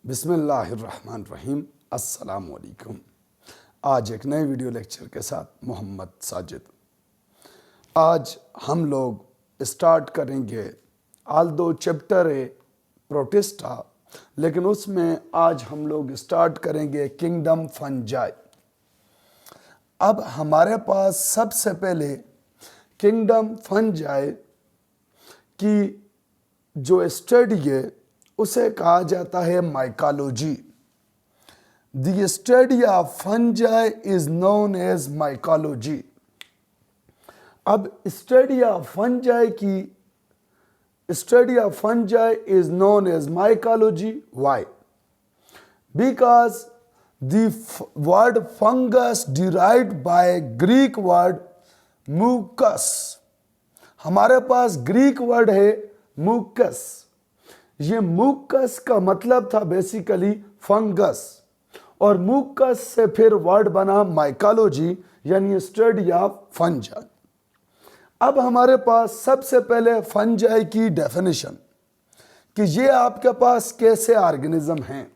बिस्मिल्लाहिर्रहमानिर्रहीम। अस्सलामुअलैकुम। आज एक नए वीडियो लेक्चर के साथ मोहम्मद साजिद। आज हम लोग स्टार्ट करेंगे आल्दो चैप्टर ए प्रोटिस्टा, लेकिन उसमें आज हम लोग स्टार्ट करेंगे किंगडम फंजाई। अब हमारे पास सबसे पहले किंगडम फंजाई की जो स्टडी है उसे कहा जाता है mycology. The study of fungi is known as mycology. अब study of fungi is known as mycology. Why? Because the word fungus derived by Greek word mucus। हमारे पास ग्रीक वर्ड है mucus। ये mucus का मतलब था बेसिकली फंगस, और mucus से फिर वर्ड बना माइकोलॉजी, यानी स्टडी ऑफ फंजाई। अब हमारे पास सबसे पहले फंजाई की डेफिनेशन कि ये आपके पास कैसे ऑर्गेनिज्म हैं।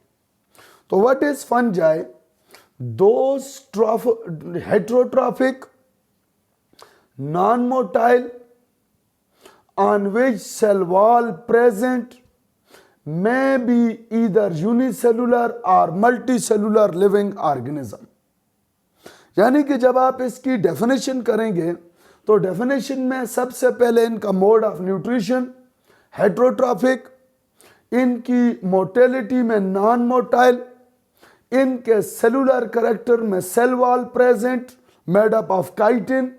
तो what is fungi? Those heterotrophic, non-motile, on which cell wall present may be either unicellular or multicellular living organism। यानी कि जब आप इसकी डेफिनेशन करेंगे तो डेफिनेशन में सबसे पहले इनका मोड ऑफ न्यूट्रिशन हेट्रोट्रॉफिक, इनकी मोटेलिटी में नॉन मोटाइल, इनके सेलुलर करेक्टर में cell wall present made up of chitin,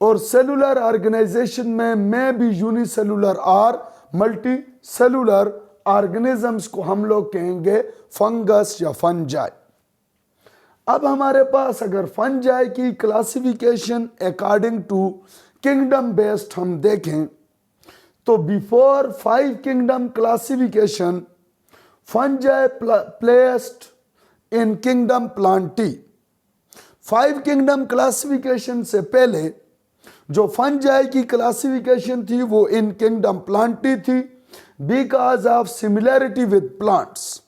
और सेलुलर ऑर्गेनाइजेशन में भी यूनिसेलुलर और मल्टी सेलुलर ऑर्गेनिजम्स को हम लोग कहेंगे फंगस या फंजाई। अब हमारे पास अगर फंजाई की classification according to kingdom based हम देखें तो before 5 kingdom classification fungi placed in kingdom plantae. 5 kingdom classification से पहले जो फंजाई की क्लासिफिकेशन थी वो इन किंगडम प्लांटी थी, because of similarity with plants.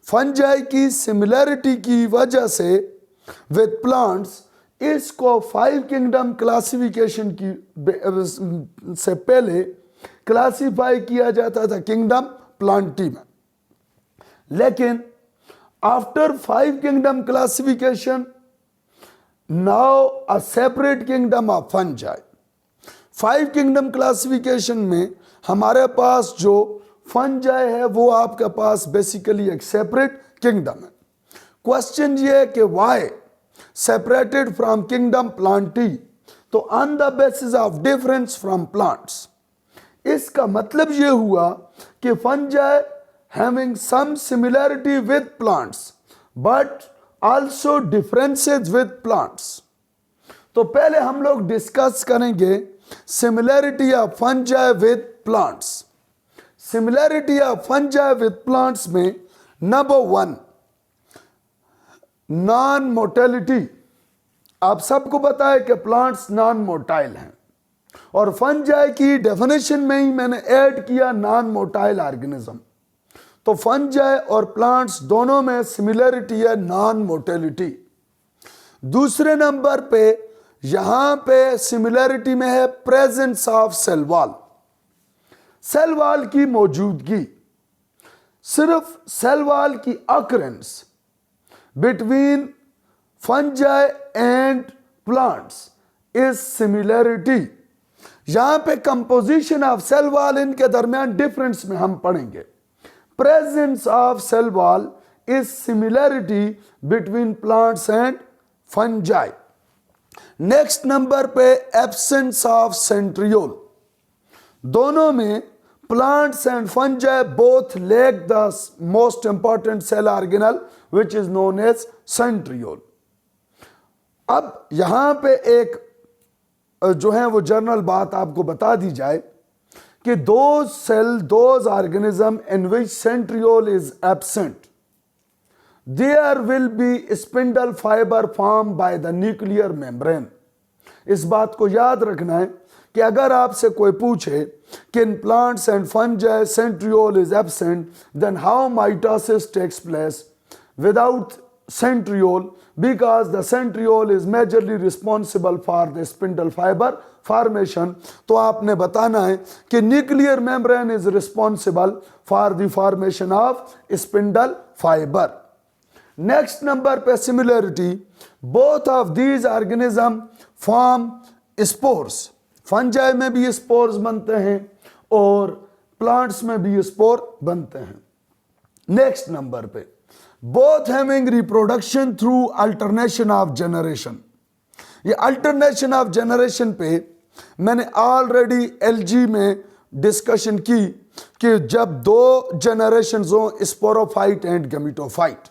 Fungi की सिमिलैरिटी की वजह से विद प्लांट्स इसको 5 किंगडम क्लासिफिकेशन की से पहले क्लासिफाई किया जाता था किंगडम प्लांटी में। लेकिन after 5 kingdom classification now a separate kingdom of fungi. 5 kingdom classification में हमारे पास जो फंजाई है वो आपके पास बेसिकली एक सेपरेट किंगडम है। क्वेश्चन ये है कि why separated from kingdom plantae? तो on the basis of difference from plants. इसका मतलब ये हुआ कि fungi having some similarity with plants but also differences with plants। तो पहले हम लोग डिस्कस करेंगे similarity of fungi with plants. Similarity of fungi with plants में नंबर 1 नॉन मोटेलिटी। आप सबको पता है कि प्लांट्स नॉन मोटाइल हैं, और फंजाई की डेफिनेशन में ही मैंने ऐड किया नॉन मोटाइल ऑर्गेनिज्म। तो फंजाई और प्लांट्स दोनों में सिमिलरिटी है नॉन मोटेलिटी। दूसरे नंबर पे यहां पे सिमिलरिटी में है presence of cell wall. Cell wall की मौजूदगी, सिर्फ सेल वॉल की occurrence between fungi and plants is similarity. यहां पे कंपोजिशन ऑफ सेल वॉल इनके दरमियान डिफरेंस में हम पढ़ेंगे। Presence of cell wall is similarity between plants and fungi। Next number पे absence of centriole। दोनों में plants and fungi both lack the most important cell organelle which is known as centriole। अब यहां पे एक जो है वो जनरल बात आपको बता दी जाए कि those organism in which centriole is absent, there will be spindle fiber formed by the nuclear membrane। इस बात को याद रखना है कि अगर आपसे कोई पूछे कि in plants and fungi centriole is absent, then how mitosis takes place without centriole, because the centriole is majorly responsible for the spindle fiber formation. तो आपने बताना है कि nuclear membrane is responsible for the formation of spindle fiber. Next number पे similarity, both of these organism form spores. Fungi में भी spores बनते हैं और प्लांट्स में भी स्पोर बनते हैं. नेक्स्ट नंबर पे, both having reproduction through alternation of generation. ये alternation of generation पे मैंने ऑलरेडी LG में डिस्कशन की कि जब दो जनरेशंस हो, स्पोरोफाइट एंड गैमेटोफाइट,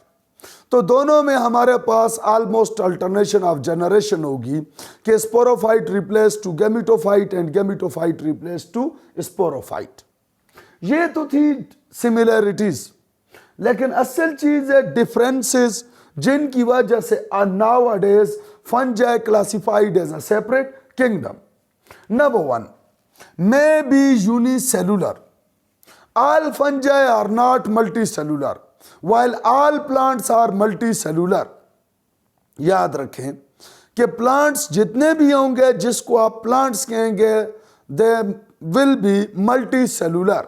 तो दोनों में हमारे पास ऑलमोस्ट अल्टरनेशन ऑफ जनरेशन होगी कि sporophyte replace to gametophyte and gametophyte replace to sporophyte. ये तो थी सिमिलरिटीज, लेकिन असल चीज है डिफरेंसेस जिनकी वजह से nowadays fungi classified as a separate kingdom. Number 1, may be unicellular. All fungi are not multicellular while all plants are multicellular. याद रखें कि प्लांट्स जितने भी होंगे जिसको आप प्लांट्स कहेंगे दे विल बी मल्टीसेलुलर,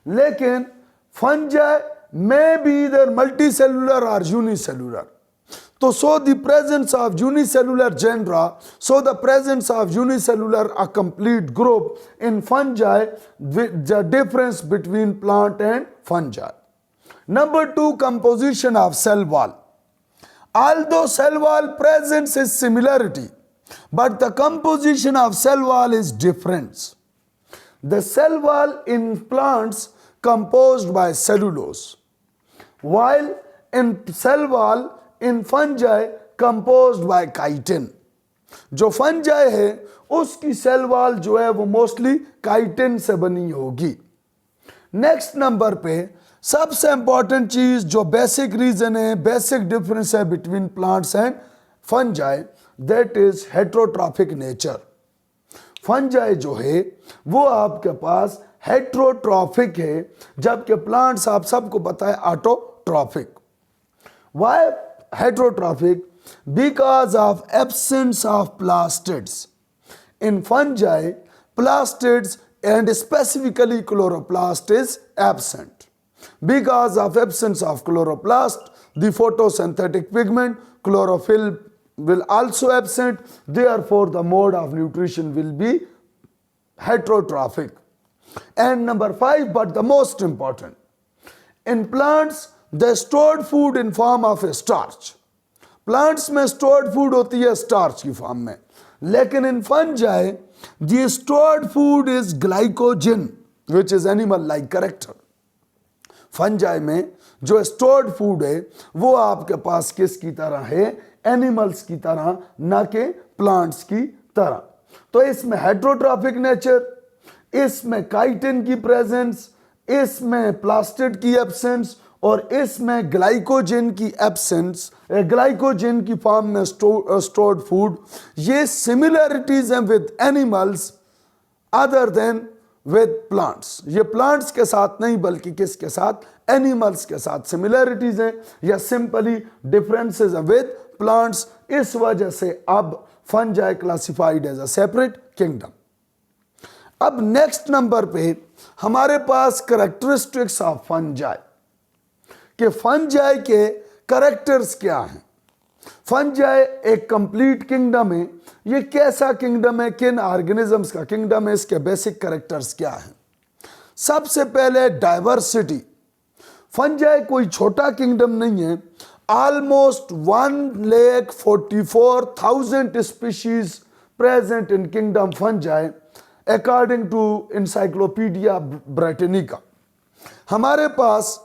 लेकिन fungi may be either multicellular or unicellular. So the presence of unicellular genera, so the presence of unicellular a complete group in fungi, the difference between plant and fungi. Number 2, composition of cell wall. Although cell wall presence is similarity, but the composition of cell wall is different. The cell wall in plants composed by cellulose, while in cell wall in fungi composed by chitin. जो fungi है उसकी cell wall जो है वो mostly chitin से बनी होगी. Next number पे सबसे इंपॉर्टेंट चीज जो बेसिक रीजन है, बेसिक डिफरेंस है between plants and fungi, that is heterotrophic nature. Fungi जो है वो आपके पास हेट्रोट्रॉफिक है, जबकि प्लांट्स आप सबको पता है autotrophic. Why heterotrophic? Because of absence of plastids. In fungi plastids and specifically chloroplast is absent. Because of absence of chloroplast, the photosynthetic pigment chlorophyll will also absent, therefore the mode of nutrition will be heterotrophic. And number 5, but the most important, in plants the stored food in form of a starch. Plants में stored food होती है starch की form में, लेकिन इन fungi the stored food is glycogen which is animal like character. Fungi में जो stored food है वो आपके पास किसकी तरह है? एनिमल्स की तरह, ना कि प्लांट्स की तरह. तो इसमें हेट्रोट्रॉफिक नेचर, इसमें काइटिन की प्रेजेंस, इसमें प्लास्टिड की एब्सेंस और इसमें ग्लाइकोजन की एब्सेंस, ग्लाइकोजन की फॉर्म में स्टोर्ड फूड. ये सिमिलरिटीज हैं with animals other than with plants. ये प्लांट्स के साथ नहीं बल्कि किसके साथ? एनिमल्स के साथ सिमिलरिटीज हैं या सिंपली डिफरेंसेस हैं विद प्लांट्स. इस वजह से अब fungi classified as a separate kingdom. अब नेक्स्ट नंबर पे हमारे पास कैरेक्टरिस्टिक्स ऑफ फंजाई, कि फंजाई के कैरेक्टर्स क्या हैं. फंजाई एक कंप्लीट किंगडम है. ये कैसा किंगडम है, किन ऑर्गेनिजम्स का किंगडम है, इसके बेसिक कैरेक्टर्स क्या हैं? सबसे पहले डाइवर्सिटी. फंजाई कोई छोटा किंगडम नहीं है. Almost 1,44,000 species present in kingdom fungi according to Encyclopaedia Britannica. हमारे पास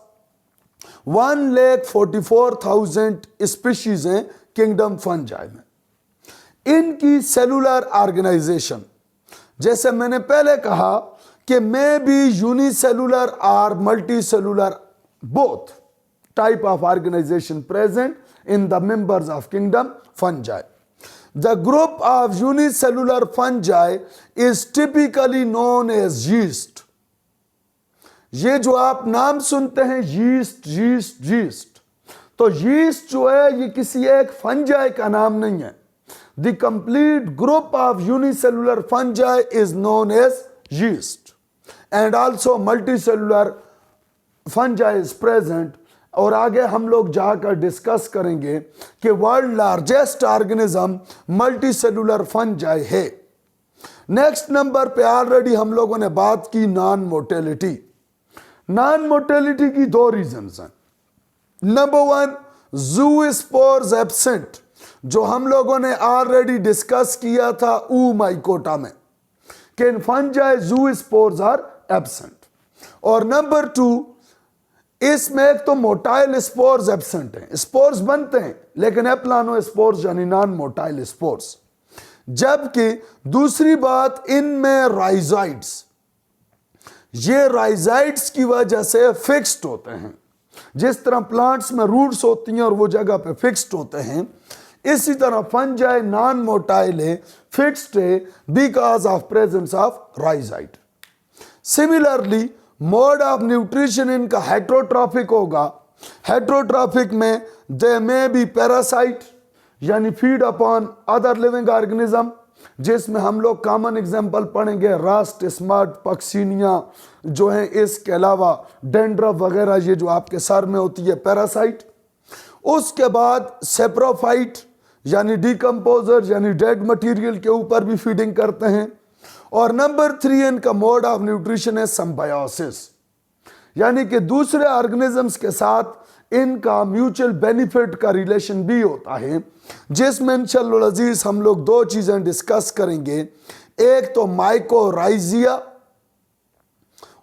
1,44,000 स्पीशीज हैं किंगडम फंजाई में. इनकी सेलुलर ऑर्गेनाइजेशन, जैसे मैंने पहले कहा कि मे बी यूनिसेलुलर और multicellular, both type of organisation present in the members of kingdom fungi. The group of unicellular fungi is typically known as yeast. ये जो आप नाम सुनते हैं यीस्ट यीस्ट यीस्ट, तो यीस्ट जो है ये किसी एक फंजाई का नाम नहीं है. The complete group of unicellular fungi is known as yeast, and also multicellular fungi is present. और आगे हम लोग जाकर डिस्कस करेंगे कि world largest organism multicellular fungi है. नेक्स्ट नंबर पे ऑलरेडी हम लोगों ने बात की नॉन मोटेलिटी. नॉन मोटेलिटी की दो रीजंस हैं. नंबर वन, ज़ूस्पोर्स एब्सेंट, जो हम लोगों ने ऑलरेडी डिस्कस किया था माइकोटा में कि इन फंजाई ज़ूस्पोर्स आर एब्सेंट. और नंबर टू, इसमें एक तो मोटाइल स्पोर्स एब्सेंट हैं, स्पोर्स बनते हैं लेकिन एप्लानो स्पोर्स यानी नॉन मोटाइल स्पोर्स. जबकि दूसरी बात, इनमें राइजाइड्स, ये राइजाइड्स की वजह से फिक्स्ड होते हैं. जिस तरह प्लांट्स में रूट्स होती हैं और वो जगह पे फिक्स्ड होते हैं, इसी तरह फंजाई नॉन मोटाइल है, फिक्स्ड है because of presence of rhizoid. Similarly mode of nutrition इनका हेट्रोट्रॉफिक होगा. हेट्रोट्रॉफिक में दे मे बी पैरासाइट यानी feed upon other living organism, जिसमें हम लोग कॉमन एग्जांपल पढ़ेंगे रस्ट, स्मट, पक्सीनिया जो हैं. इसके अलावा डेंड्रफ वगैरह ये जो आपके सर में होती है पैरासाइट. उसके बाद सेप्रोफाइट यानी डिकम्पोजर यानी डेड मटेरियल के ऊपर भी फीडिंग करते हैं. और नंबर थ्री, इनका मोड ऑफ न्यूट्रिशन है सिम्बायोसिस, यानी कि दूसरे ऑर्गेनिजम्स के साथ इनका म्यूचुअल बेनिफिट का रिलेशन भी होता है, जिसमें इंशाअल्लाह अजीज हम लोग दो चीजें डिस्कस करेंगे. एक तो माइकोराइजिया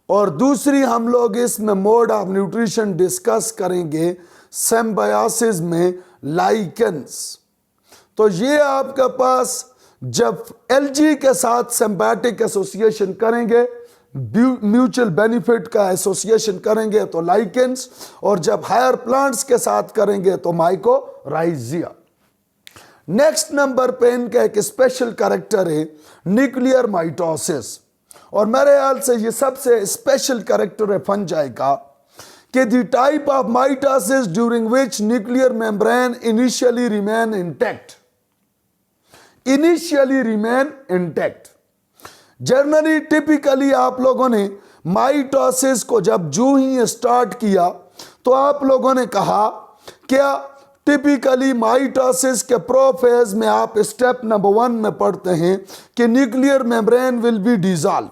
और दूसरी हम लोग इसमें मोड ऑफ न्यूट्रिशन डिस्कस करेंगे सिम्बायोसिस में लाइकेंस. तो ये आपके पास जब एलजी के साथ सिम्बायोटिक एसोसिएशन करेंगे, म्यूचुअल बेनिफिट का एसोसिएशन करेंगे तो लाइकेंस, और जब हायर प्लांट्स के साथ करेंगे तो माइकोराइजिया. नेक्स्ट नंबर पे इनका एक स्पेशल कैरेक्टर है न्यूक्लियर माइटोसिस, और मेरे ख्याल से ये सबसे स्पेशल कैरेक्टर है फंजाई का कि the type of mitosis during which nuclear membrane initially remain intact. Initially remain intact. Generally typically आप लोगों ने माइटोसिस को जब जो ही स्टार्ट किया तो आप लोगों ने कहा क्या टिपिकली माइटोसिस के प्रोफेज में आप स्टेप नंबर 1 में पढ़ते हैं कि nuclear membrane will be dissolve,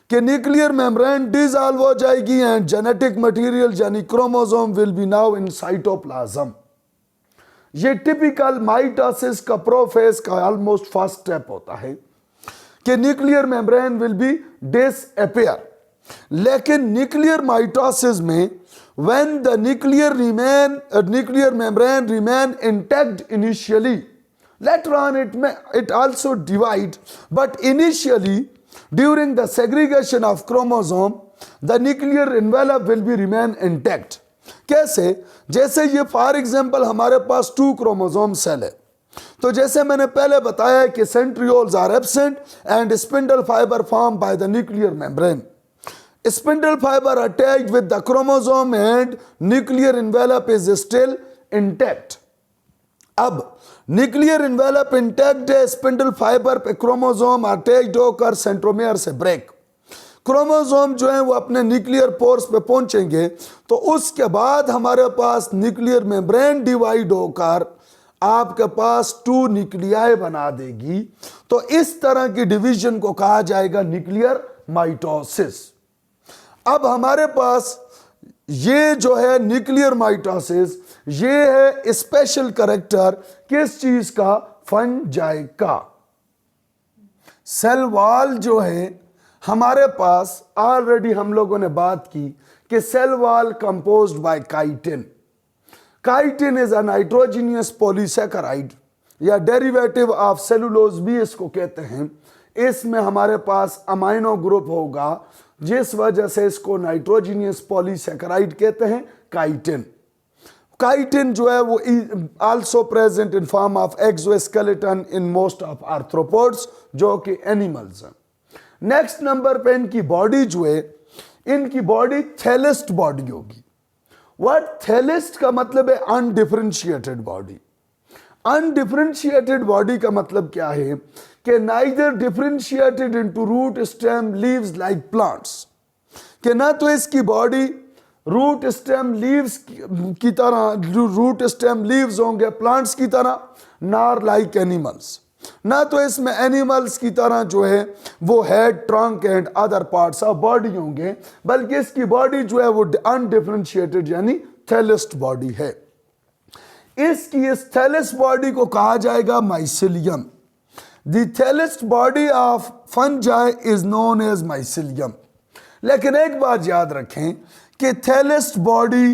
कि न्यूक्लियर मेम्ब्रेन डिसॉल्व हो जाएगी एंड जेनेटिक मटेरियल यानी chromosome will be now in cytoplasm. ये टिपिकल माइटोसिस का प्रोफेज का ऑलमोस्ट फर्स्ट स्टेप होता है कि nuclear membrane will be disappear. लेकिन न्यूक्लियर माइटोसिस में when the nuclear membrane remain intact initially, later on it also divide, but initially during the segregation of chromosome the nuclear envelope will be remain intact. कैसे? जैसे ये for example हमारे पास 2 chromosome cell है, तो जैसे मैंने पहले बताया कि centrioles are absent and spindle fibre form by the nuclear membrane. Spindle fiber attached with the chromosome and nuclear envelope is still intact. अब nuclear envelope intact है, spindle fiber पे chromosome attached होकर सेंट्रोमियर से break. Chromosome जो है वो अपने nuclear pores पे पहुंचेंगे तो उसके बाद हमारे पास न्यूक्लियर मेम्ब्रेन डिवाइड होकर आपके पास 2 न्यूक्लियाई बना देगी. तो इस तरह की डिवीजन को कहा जाएगा न्यूक्लियर माइटोसिस. अब हमारे पास ये जो है न्यूक्लियर माइटोसिस, ये है स्पेशल कैरेक्टर किस चीज का? फंजाई का. सेल वॉल जो है हमारे पास ऑलरेडी हम लोगों ने बात की कि cell wall composed by chitin. Chitin is a nitrogenous polysaccharide या डेरिवेटिव ऑफ सेलुलोज भी इसको कहते हैं. इसमें हमारे पास अमाइनो ग्रुप होगा जिस वजह से इसको नाइट्रोजिनियस पॉलीसैकेराइड कहते हैं, काइटिन. काइटिन जो है वो also present in form of exoskeleton in most of arthropods, जो कि एनिमल्स हैं। नेक्स्ट नंबर पे इनकी बॉडी जो है, इनकी बॉडी थैलिस्ट बॉडी होगी। व्हाट थैलिस्ट का मतलब है अनडिफरेंशिएटेड बॉडी। अनडिफरेंशिएटेड बॉडी का मतलब क्या है कि neither differentiated into root stem leaves like plants, कि ना तो इसकी बॉडी रूट स्टेम लीव्स की तरह, रूट स्टेम लीव्स होंगे प्लांट्स की तरह, नार लाइक एनिमल्स, ना तो इसमें एनिमल्स की तरह जो है वो head, trunk and other parts of body होंगे, बल्कि इसकी बॉडी जो है वो अनडिफरेंशिएटेड यानी थैलिस्ट बॉडी है। इसकी इस थैलिस्ट बॉडी को कहा जाएगा mycelium. The thallus body of fungi is known as mycelium. लेकिन एक बात याद रखें कि थैलिस्ट बॉडी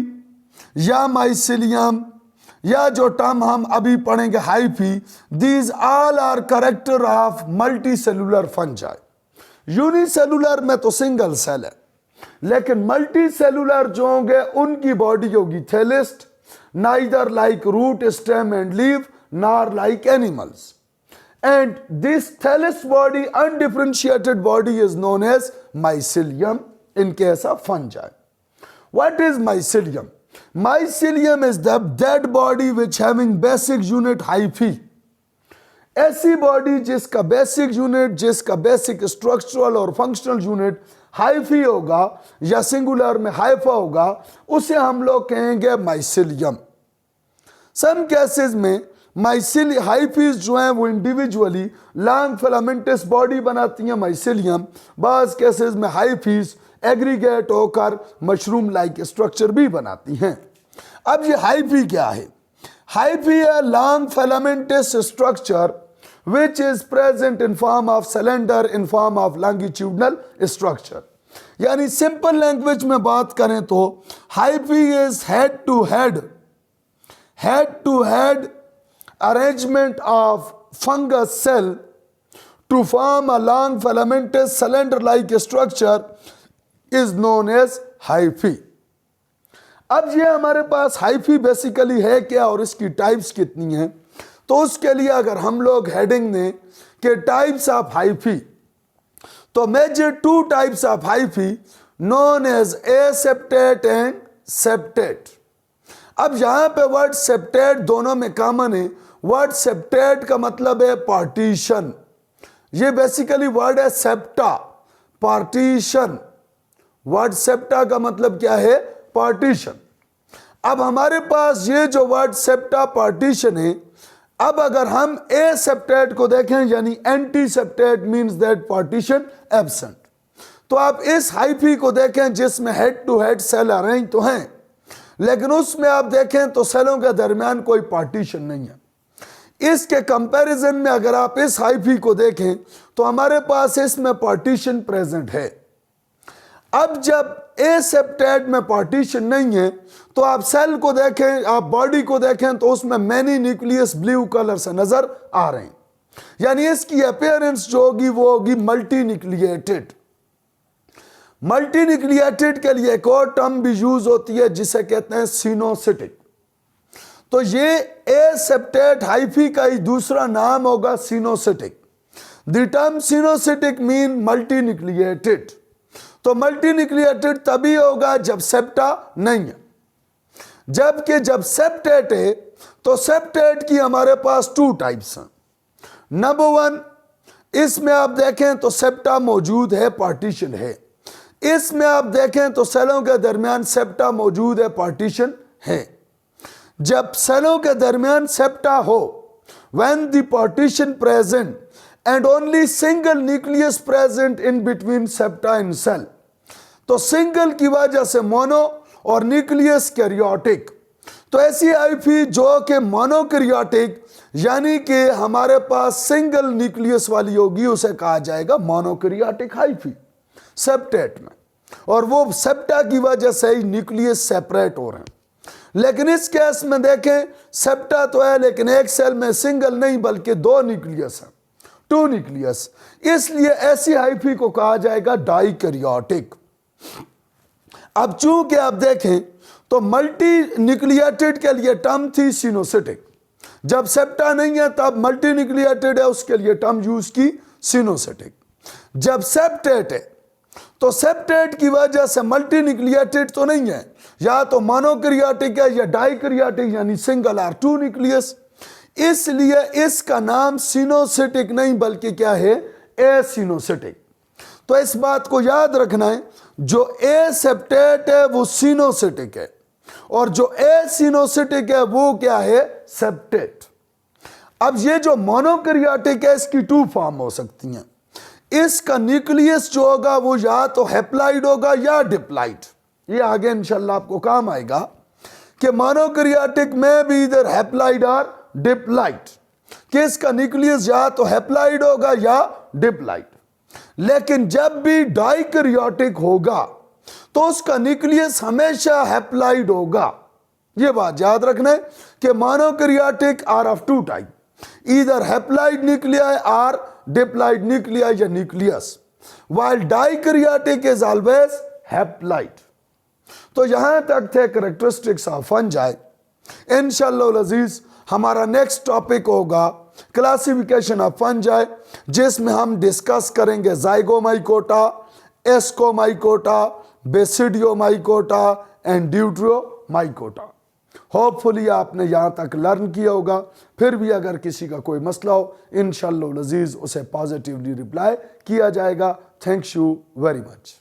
या माइसिलियम या जो टर्म हम अभी पढ़ेंगे hyphae, these all are character of multi cellular fungi. Unicellular में तो सिंगल सेल है, लेकिन मल्टी सेलुलर जो होंगे उनकी बॉडी होगी thallus, neither like root stem and leave nor like animals. And this thallus body, undifferentiated body, is known as mycelium in case of fungi. What is mycelium? Mycelium is the that body which having basic unit hyphae. ऐसी body जिसका basic unit, जिसका basic structural और functional unit hyphae होगा या singular में Haifa होगा, उसे हम लोग कहेंगे माइसिलियम। सम केसेस में माइसिल हाइफीज जो हैं वो इंडिविजुअली लॉन्ग फिलामेंटस बॉडी बनाती हैं माइसिलियम, बाज केसेस में हाइफीज एग्रीगेट होकर मशरूम लाइक स्ट्रक्चर भी बनाती हैं। अब ये हाइफी क्या है? हाइफी है long filamentous structure which is present in form of cylinder in form of longitudinal structure। यानी सिंपल लैंग्वेज में बात करें तो hyphae is head to head arrangement of fungus cell to form a long filamentous cylinder like structure is known as hyphae। अब ये हमारे पास hyphae basically है क्या और इसकी टाइप्स कितनी हैं, तो उसके लिए अगर हम लोग हेडिंग दें कि टाइप्स ऑफ हाइफी, तो major two types of hyphae known as aseptate and septate. अब यहां पे वर्ड सेप्टेट दोनों में कॉमन है। वर्ड सेप्टेट का मतलब है पार्टीशन, ये बेसिकली वर्ड है सेप्टा, पार्टीशन। वर्ड सेप्टा का मतलब क्या है? पार्टीशन। अब हमारे पास ये जो वर्ड सेप्टा पार्टीशन है, अब अगर हम ए सेप्टेट को देखें यानी anti septate means that partition absent, तो आप इस हाइफी को देखें जिसमें head to head cell arrange तो हैं, लेकिन उसमें आप देखें तो सेलों के दरमियान कोई पार्टीशन नहीं है। इसके कंपैरिजन में अगर आप इस हाइफी को देखें तो हमारे पास इसमें पार्टीशन प्रेजेंट है। अब जब ए सेप्टेट में पार्टीशन नहीं है तो आप सेल को देखें, आप बॉडी को देखें तो उसमें मैनी न्यूक्लियस ब्लू कलर से नजर आ रहे हैं, यानी इसकी अपीयरेंस जो होगी वो होगी मल्टी न्यूक्लिएटेड। मल्टी न्यूक्लिएटेड के लिए एक और टर्म भी यूज होती है जिसे कहते हैं सिनोसिटिक। तो ये ए सेप्टेट हाइफी का ही दूसरा नाम होगा coenocytic. The term coenocytic mean multi nucleated. तो मल्टी न्यूक्लिएटेड तभी होगा जब सेप्टा नहीं है, जबकि जब सेप्टेट है तो सेप्टेट की हमारे पास टू टाइप्स हैं। नंबर वन, इसमें आप देखें तो सेप्टा मौजूद है, पार्टीशन है। इसमें आप देखें तो सेलों के दरमियान सेप्टा मौजूद है, पार्टीशन है। जब सेलों के दरमियान सेप्टा हो, when the partition present and only single nucleus present in between septa and cell, तो सिंगल की वजह से मोनो और न्यूक्लियस कैरियोटिक। तो ऐसी हाइफी जो कि मोनोकैरियोटिक यानी कि हमारे पास सिंगल न्यूक्लियस वाली होगी, उसे कहा जाएगा मोनोकैरियोटिक हाइफी सेप्टेट में, और वो सेप्टा की वजह से ही न्यूक्लियस सेपरेट हो रहे हैं। लेकिन इस केस में देखें सेप्टा तो है लेकिन एक सेल में सिंगल नहीं बल्कि दो न्यूक्लियस है, टू न्यूक्लियस, इसलिए ऐसी हाइफी को कहा जाएगा डाइकैरियोटिक। अब चूंकि आप देखें तो मल्टी न्यूक्लिएटेड के लिए टर्म थी सिनोसिटिक। जब सेप्टा नहीं है तब मल्टी न्यूक्लिएटेड है, उसके लिए टर्म यूज की सिनोसिटिक। जब सेप्टेट है तो सेप्टेट की वजह से मल्टी न्यूक्लिएटेड तो नहीं है, या तो मोनोकैरियोटिक है या डाइकैरियोटिक यानी सिंगल आर टू न्यूक्लियस, इसलिए इसका नाम सिनोसिटिक नहीं बल्कि क्या है, एसिनोसिटिक। तो इस बात को याद रखना है, जो एसेप्टेट है वो सिनोसिटिक है और जो एसिनोसिटिक है वो क्या है, सेप्टेट। अब ये जो मोनोकैरियोटिक है इसकी टू फॉर्म हो सकती हैं। इसका न्यूक्लियस जो होगा वो या तो हैप्लाइड होगा या डिप्लाइड। ये आगे इंशाल्लाह आपको काम आएगा कि मोनोकैरियोटिक में भी इधर हैप्लाइड और डिप्लाइड, कि इसका न्यूक्लियस या तो हैप्लाइड होगा या डिप्लाइड। लेकिन जब भी डाइकैरियोटिक होगा तो उसका न्यूक्लियस हमेशा हैप्लाइड होगा। यह बात याद रखना है कि monokaryotic are of two type, either haploid nuclei और डिप्लाइड न्यूक्लियाई या nucleus, while dikaryotic is always haploid. तो यहां तक थे कैरेक्टरिस्टिक्स ऑफ फंजाई। इंशाअल्लाह अजीज हमारा नेक्स्ट टॉपिक होगा क्लासिफिकेशन ऑफ फंजाई, जिसमें हम डिस्कस करेंगे zygomycota, ascomycota, basidiomycota and deuteromycota. Hopefully आपने यहाँ तक लर्न किया होगा। फिर भी अगर किसी का कोई मसला हो इंशाअल्लाह अजीज उसे पॉजिटिवली रिप्लाई किया जाएगा। Thank you very much.